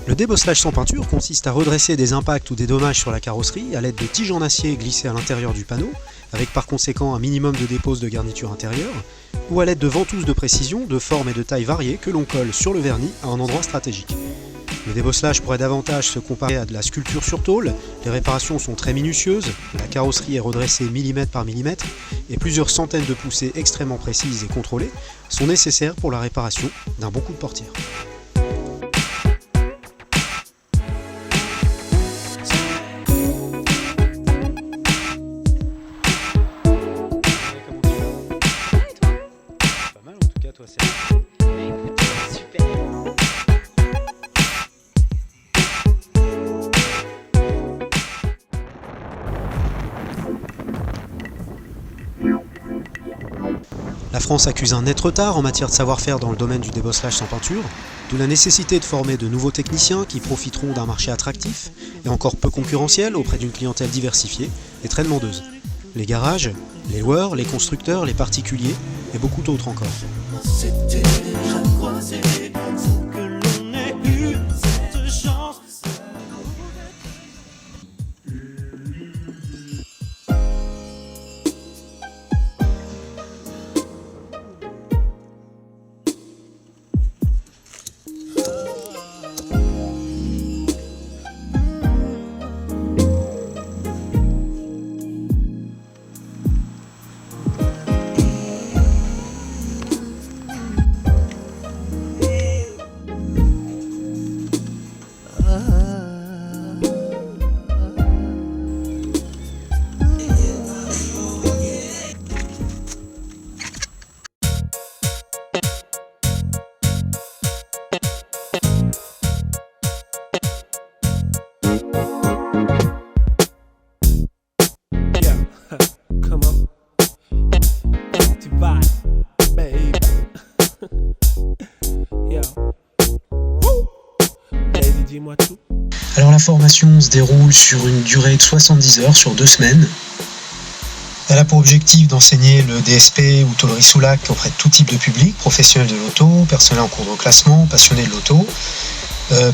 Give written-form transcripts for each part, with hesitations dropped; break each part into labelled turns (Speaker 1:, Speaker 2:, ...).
Speaker 1: Le débosselage sans peinture consiste à redresser des impacts ou des dommages sur la carrosserie à l'aide de tiges en acier glissées à l'intérieur du panneau, avec par conséquent un minimum de dépose de garniture intérieure, ou à l'aide de ventouses de précision, de forme et de taille variées que l'on colle sur le vernis à un endroit stratégique. Le débosselage pourrait davantage se comparer à de la sculpture sur tôle, les réparations sont très minutieuses, la carrosserie est redressée millimètre par millimètre, et plusieurs centaines de poussées extrêmement précises et contrôlées sont nécessaires pour la réparation d'un bon coup de portière. La France accuse un net retard en matière de savoir-faire dans le domaine du débosselage sans peinture, d'où la nécessité de former de nouveaux techniciens qui profiteront d'un marché attractif et encore peu concurrentiel auprès d'une clientèle diversifiée et très demandeuse. Les garages, les loueurs, les constructeurs, les particuliers et beaucoup d'autres encore. C'était déjà croisé, sans que l'on ait eu cette chance. Alors la formation se déroule sur une durée de 70 heures sur 2 semaines. Elle a pour objectif d'enseigner le DSP ou tôlerie sous lac auprès de tout type de public, professionnels de l'auto, personnel en cours de classement, passionnés de l'auto,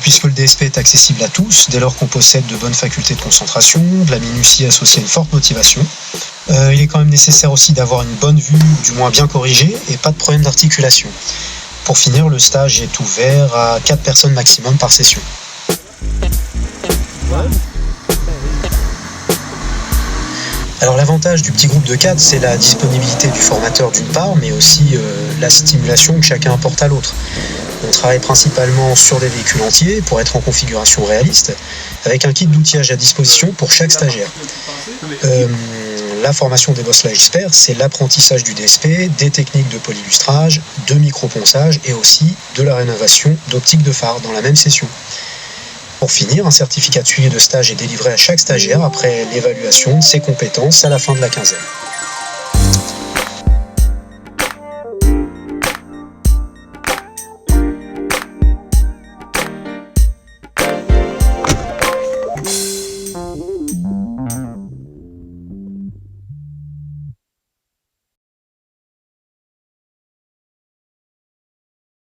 Speaker 1: puisque le DSP est accessible à tous dès lors qu'on possède de bonnes facultés de concentration, de la minutie associée à une forte motivation. Il est quand même nécessaire aussi d'avoir une bonne vue, ou du moins bien corrigée, et pas de problème d'articulation. Pour finir, le stage est ouvert à 4 personnes maximum par session. Alors l'avantage du petit groupe de 4, c'est la disponibilité du formateur d'une part, mais aussi la stimulation que chacun apporte à l'autre. On travaille principalement sur des véhicules entiers pour être en configuration réaliste, avec un kit d'outillage à disposition pour chaque stagiaire. La formation débosselage expert, c'est l'apprentissage du DSP, des techniques de polylustrage, de micro-ponçage et aussi de la rénovation d'optiques de phare dans la même session. Pour finir, un certificat de suivi de stage est délivré à chaque stagiaire après l'évaluation de ses compétences à la fin de la quinzaine.